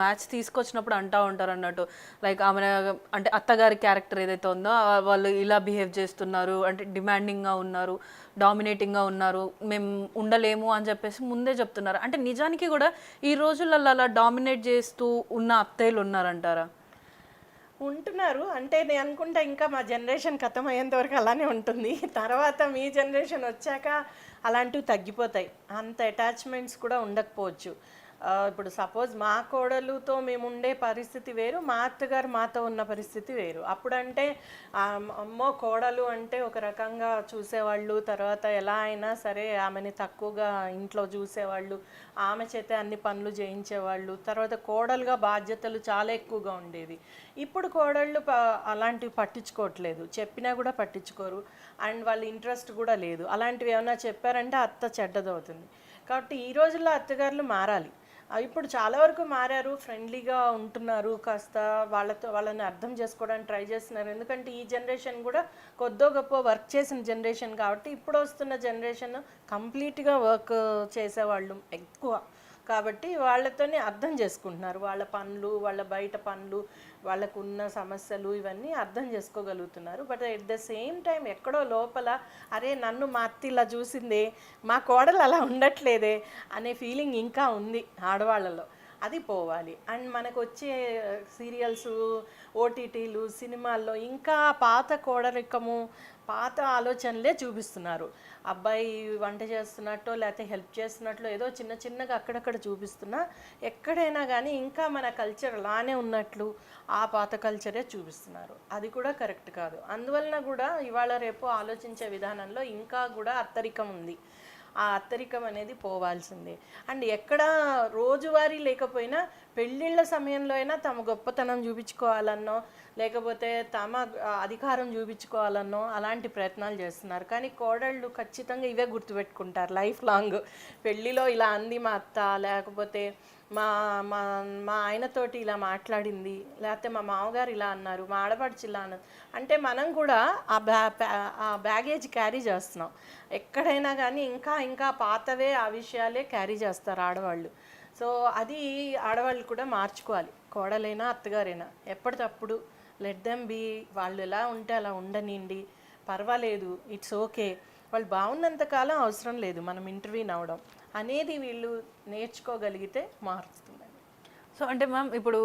Match తీసుకొచ్చినప్పుడు అంటా ఉంటారు అన్నట్టు, లైక్ ఆమె అంటే అత్తగారి క్యారెక్టర్ ఏదైతే ఉందో వాళ్ళు ఇలా బిహేవ్ చేస్తున్నారు, అంటే డిమాండింగ్గా ఉన్నారు, డామినేటింగ్గా ఉన్నారు, మేము ఉండలేము అని చెప్పేసి ముందే చెప్తున్నారు. అంటే నిజానికి కూడా ఈ రోజులలో అలా డామినేట్ చేస్తూ ఉన్న అత్తయ్యలు ఉన్నారంటారా? ఉంటున్నారు. అంటే నేను అనుకుంటా ఇంకా మా జనరేషన్ ఖతం అయ్యేంత వరకు అలానే ఉంటుంది. తర్వాత మీ జనరేషన్ వచ్చాక అలాంటివి తగ్గిపోతాయి. అంత అటాచ్మెంట్స్ కూడా ఉండకపోవచ్చు. ఇప్పుడు సపోజ్ మా కోడలుతో మేము ఉండే పరిస్థితి వేరు, మా అత్తగారు మాతో ఉన్న పరిస్థితి వేరు. అప్పుడంటే అమ్మో కోడలు అంటే ఒక రకంగా చూసేవాళ్ళు, తర్వాత ఎలా అయినా సరే ఆమెని తక్కువగా ఇంట్లో చూసేవాళ్ళు, ఆమె చేతే అన్ని పనులు చేయించేవాళ్ళు, తర్వాత కోడలుగా బాధ్యతలు చాలా ఎక్కువగా ఉండేది. ఇప్పుడు కోడళ్ళు అలాంటివి పట్టించుకోవట్లేదు, చెప్పినా కూడా పట్టించుకోరు, అండ్ వాళ్ళ ఇంట్రెస్ట్ కూడా లేదు. అలాంటివి ఏమైనా చెప్పారంటే అత్త చెడ్డదవుతుంది. కాబట్టి ఈ రోజుల్లో అత్తగారులు మారాలి. ఇప్పుడు చాలా వరకు మారారు, ఫ్రెండ్లీగా ఉంటున్నారు, కాస్త వాళ్ళని అర్థం చేసుకోవడానికి ట్రై చేస్తున్నారు. ఎందుకంటే ఈ జనరేషన్ కూడా కొద్దో గొప్ప వర్క్ చేసిన జనరేషన్ కాబట్టి ఇప్పుడు వస్తున్న జనరేషన్ కంప్లీట్గా వర్క్ చేసేవాళ్ళు ఎక్కువ కాబట్టి వాళ్ళతోనే అర్థం చేసుకుంటున్నారు. వాళ్ళ పనులు, వాళ్ళ బయట పనులు, వాళ్ళకున్న సమస్యలు ఇవన్నీ అర్థం చేసుకోగలుగుతున్నారు. But at the same time ఎక్కడో లోపల అరే నన్ను మా అత్త ఇలా చూసిందే, మా కోడలు అలా ఉండట్లేదే అనే ఫీలింగ్ ఇంకా ఉంది ఆడవాళ్ళలో. అది పోవాలి. అండ్ మనకు వచ్చే సీరియల్స్, ఓటీటీలు, సినిమాల్లో ఇంకా పాత కోడరికము, పాత ఆలోచనలే చూపిస్తున్నారు. అబ్బాయి వంట చేస్తున్నట్టో లేకపోతే హెల్ప్ చేస్తున్నట్లో ఏదో చిన్న చిన్నగా అక్కడక్కడ చూపిస్తున్నా, ఎక్కడైనా కానీ ఇంకా మన కల్చర్ అలానే ఉన్నట్లు ఆ పాత కల్చరే చూపిస్తున్నారు. అది కూడా కరెక్ట్ కాదు. అందువలన కూడా ఇవాళ రేపు ఆలోచించే విధానంలో ఇంకా కూడా అత్తరికం ఉంది. ఆ అత్తరికం అనేది పోవాల్సిందే. అండ్ ఎక్కడ రోజువారీ లేకపోయినా పెళ్ళిళ్ళ సమయంలో అయినా తమ గొప్పతనం చూపించుకోవాలన్నో, లేకపోతే తమ అధికారం చూపించుకోవాలన్నో అలాంటి ప్రయత్నాలు చేస్తున్నారు. కానీ కోడళ్ళు ఖచ్చితంగా ఇవే గుర్తుపెట్టుకుంటారు లైఫ్ లాంగ్. పెళ్ళిలో ఇలా అంది మా అత్త, లేకపోతే మా మా మా ఆయనతోటి ఇలా మాట్లాడింది, లేకపోతే మా మామగారు ఇలా అన్నారు, మా ఆడపడుచు ఇలా అన్నారు అంటే మనం కూడా ఆ బ్యాగేజ్ క్యారీ చేస్తున్నాం. ఎక్కడైనా కానీ ఇంకా ఇంకా పాతవే ఆ విషయాలే క్యారీ చేస్తారు ఆడవాళ్ళు. సో అది ఆడవాళ్ళు కూడా మార్చుకోవాలి, కోడలైనా అత్తగారైనా. ఎప్పటికప్పుడు లెట్ దెమ్ బీ, వాళ్ళు ఎలా ఉంటే అలా ఉండనిండి, పర్వాలేదు, ఇట్స్ ఓకే, వాళ్ళు బాగున్నంతకాలం అవసరం లేదు మనం ఇంటర్వ్యూని అవ్వడం అనేది వీళ్ళు నేర్చుకోగలిగితే మారుతుందండి. సో అంటే మ్యామ్ ఇప్పుడు